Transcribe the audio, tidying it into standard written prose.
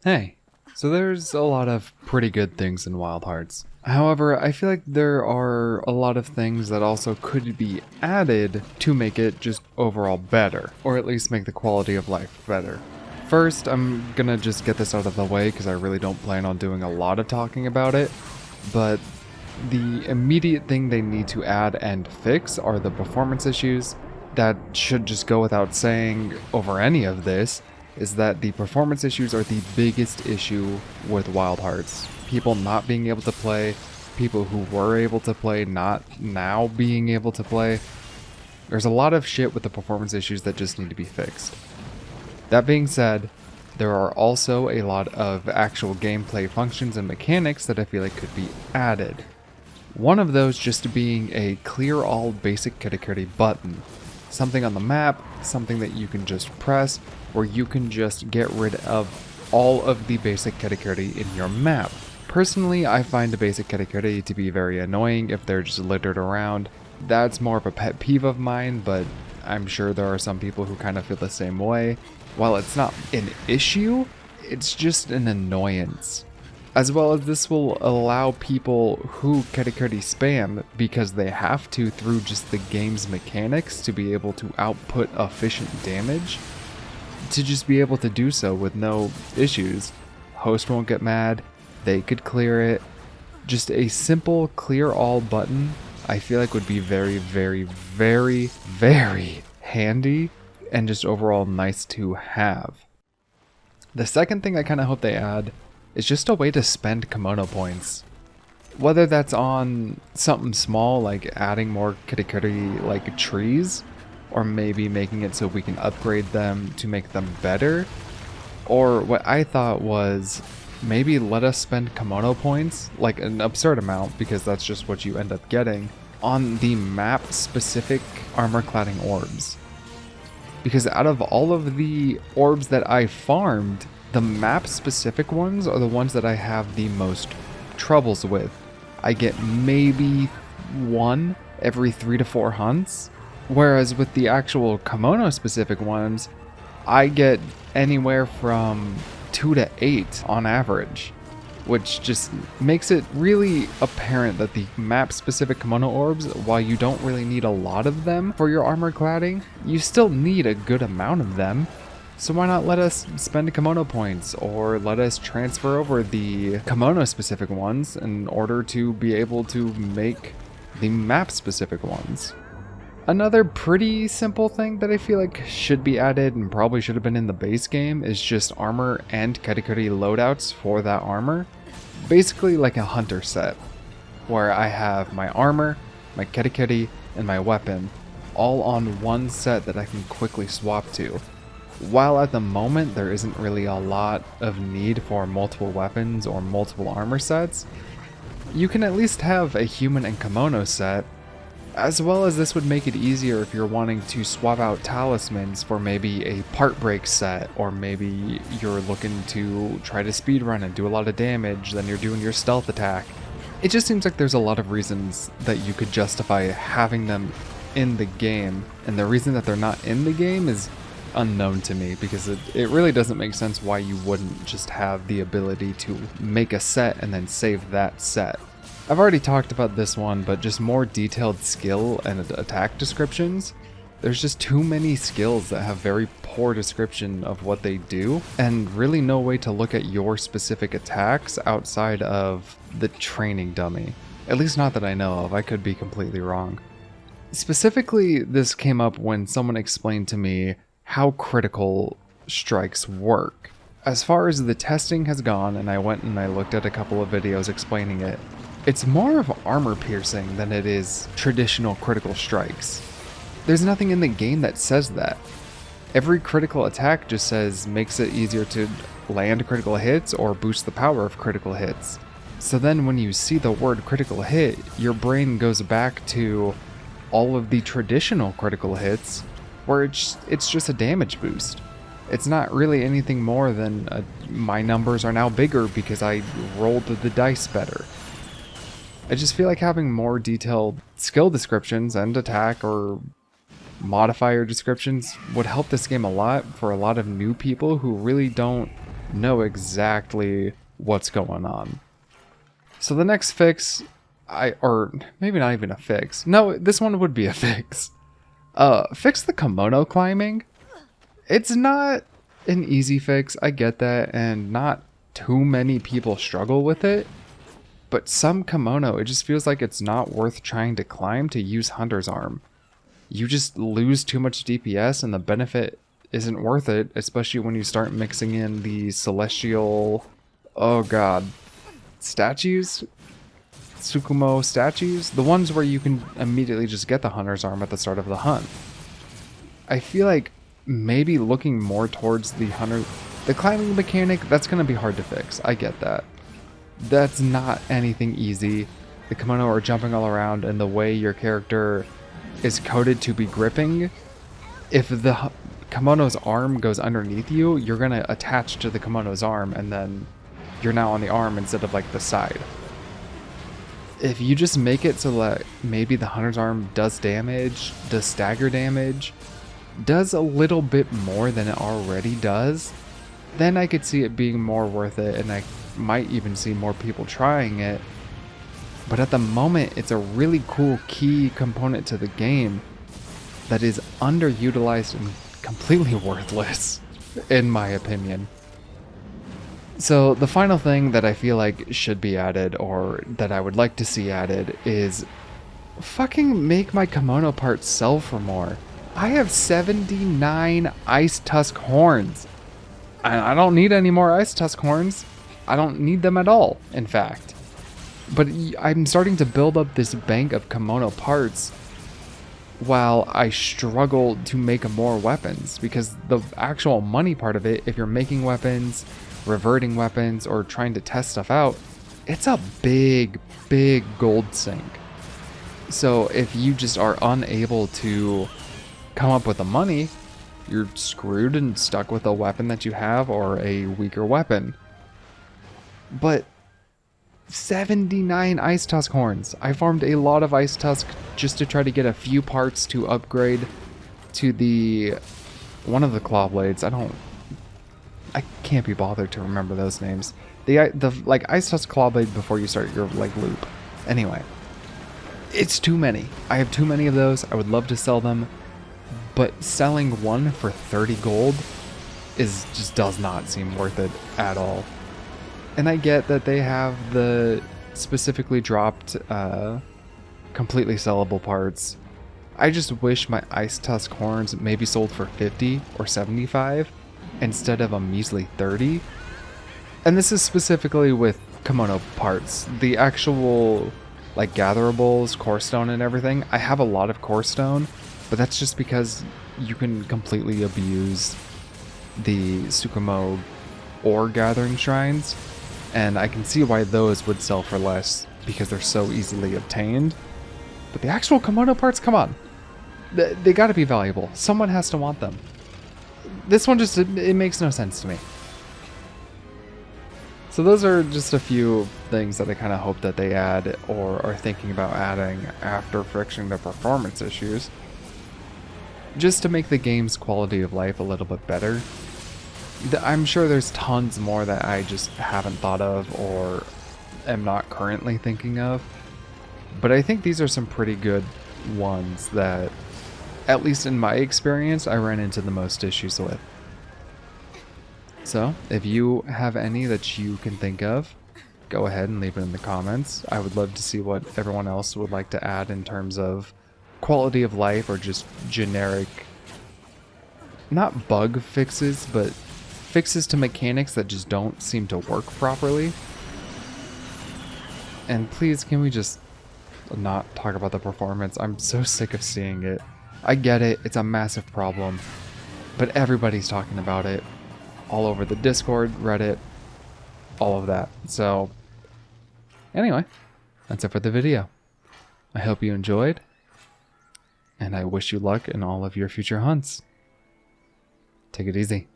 Hey, so there's a lot of pretty good things in Wild Hearts. However, I feel like there are a lot of things that also could be added to make it just overall better, or at least make the quality of life better. First, I'm gonna just get this out of the way because I really don't plan on doing a lot of talking about it, but the immediate thing they need to add and fix are the performance issues. That should just go without saying over any of this, is that the performance issues are the biggest issue with Wild Hearts. People not being able to play, people who were able to play not now being able to play. There's a lot of shit with the performance issues that just need to be fixed. That being said, there are also a lot of actual gameplay functions and mechanics that I feel like could be added. One of those just being a clear all basic Karakuri button. Something on the map, something that you can just press, where you can just get rid of all of the basic Karakuri in your map. Personally, I find the basic Karakuri to be very annoying if they're just littered around. That's more of a pet peeve of mine, but I'm sure there are some people who kind of feel the same way. While it's not an issue, it's just an annoyance. As well as this will allow people who Karakuri spam because they have to through just the game's mechanics to be able to output efficient damage, to just be able to do so with no issues. Host won't get mad, they could clear it. Just a simple clear all button I feel like would be very, very, very, very handy and just overall nice to have. The second thing I kind of hope they add is just a way to spend Kemono points. Whether that's on something small like adding more Karakuri like trees, or maybe making it so we can upgrade them to make them better, or what I thought was maybe let us spend Kemono points, like an absurd amount because that's just what you end up getting, on the map specific armor cladding orbs. Because out of all of the orbs that I farmed, the map specific ones are the ones that I have the most troubles with. I get maybe one every 3 to 4 hunts, whereas with the actual Kemono specific ones, I get anywhere from 2 to 8 on average, which just makes it really apparent that the map specific Kemono orbs, while you don't really need a lot of them for your armor cladding, you still need a good amount of them. So why not let us spend Kemono points, or let us transfer over the Kemono specific ones in order to be able to make the map specific ones. Another pretty simple thing that I feel like should be added and probably should have been in the base game is just armor and Karakuri loadouts for that armor. Basically like a hunter set, where I have my armor, my Karakuri, and my weapon all on one set that I can quickly swap to. While at the moment there isn't really a lot of need for multiple weapons or multiple armor sets, you can at least have a human and Kemono set, as well as this would make it easier if you're wanting to swap out talismans for maybe a part break set, or maybe you're looking to try to speedrun and do a lot of damage, then you're doing your stealth attack. It just seems like there's a lot of reasons that you could justify having them in the game, and the reason that they're not in the game is unknown to me, because it really doesn't make sense why you wouldn't just have the ability to make a set and then save that set. I've already talked about this one, but just more detailed skill and attack descriptions. There's just too many skills that have very poor description of what they do, and really no way to look at your specific attacks outside of the training dummy. At least not that I know of, I could be completely wrong. Specifically, this came up when someone explained to me how critical strikes work. As far as the testing has gone, and I went and I looked at a couple of videos explaining it, it's more of armor piercing than it is traditional critical strikes. There's nothing in the game that says that. Every critical attack just says makes it easier to land critical hits or boost the power of critical hits. So then when you see the word critical hit, your brain goes back to all of the traditional critical hits, where it's just a damage boost. It's not really anything more than my numbers are now bigger because I rolled the dice better. I just feel like having more detailed skill descriptions and attack or modifier descriptions would help this game a lot for a lot of new people who really don't know exactly what's going on. So the next fix, or maybe not even a fix. No, this one would be a fix. Fix the Kemono climbing. It's not an easy fix, I get that, and not too many people struggle with it. But some Kemono, it just feels like it's not worth trying to climb to use Hunter's Arm. You just lose too much DPS and the benefit isn't worth it, especially when you start mixing in the celestial, oh god, statues? Tsukumo statues? The ones where you can immediately just get the Hunter's Arm at the start of the hunt. I feel like maybe looking more towards the climbing mechanic, that's going to be hard to fix. I get that. That's not anything easy. The Kemono are jumping all around, and the way your character is coded to be gripping, if the Kemono's arm goes underneath you, you're going to attach to the Kemono's arm, and then you're now on the arm instead of like the side. If you just make it so that maybe the Hunter's Arm does damage, does stagger damage, does a little bit more than it already does, then I could see it being more worth it, and I might even see more people trying it. But at the moment, it's a really cool key component to the game that is underutilized and completely worthless, in my opinion. So the final thing that I feel like should be added, or that I would like to see added, is fucking make my Kemono parts sell for more. I have 79 Ice Tusk horns. I don't need any more Ice Tusk horns. I don't need them at all, in fact. But I'm starting to build up this bank of Kemono parts while I struggle to make more weapons, because the actual money part of it, if you're making weapons, reverting weapons, or trying to test stuff out, it's a big, big gold sink. So if you just are unable to come up with the money, you're screwed and stuck with a weapon that you have or a weaker weapon. But 79 Ice Tusk horns. I farmed a lot of Ice Tusk just to try to get a few parts to upgrade to the one of the claw blades. I can't be bothered to remember those names. The like Ice Tusk claw blade before you start your like loop. Anyway, it's too many. I have too many of those. I would love to sell them, but selling one for 30 gold just does not seem worth it at all. And I get that they have the specifically dropped completely sellable parts. I just wish my Ice Tusk horns maybe sold for 50 or 75 instead of a measly 30. And this is specifically with Kemono parts. The actual like gatherables, core stone and everything, I have a lot of core stone, but that's just because you can completely abuse the Tsukumo ore gathering shrines. And I can see why those would sell for less, because they're so easily obtained. But the actual Kemono parts, come on. They gotta be valuable. Someone has to want them. This one just, it makes no sense to me. So those are just a few things that I kind of hope that they add, or are thinking about adding after fixing the performance issues, just to make the game's quality of life a little bit better. I'm sure there's tons more that I just haven't thought of or am not currently thinking of, but I think these are some pretty good ones that, at least in my experience, I ran into the most issues with. So if you have any that you can think of, go ahead and leave it in the comments. I would love to see what everyone else would like to add in terms of quality of life, or just generic, not bug fixes, but fixes to mechanics that just don't seem to work properly. And please, can we just not talk about the performance? I'm so sick of seeing it. I get it, it's a massive problem, but everybody's talking about it all over the Discord, Reddit, all of that. So anyway, that's it for the video. I hope you enjoyed, and I wish you luck in all of your future hunts. Take it easy.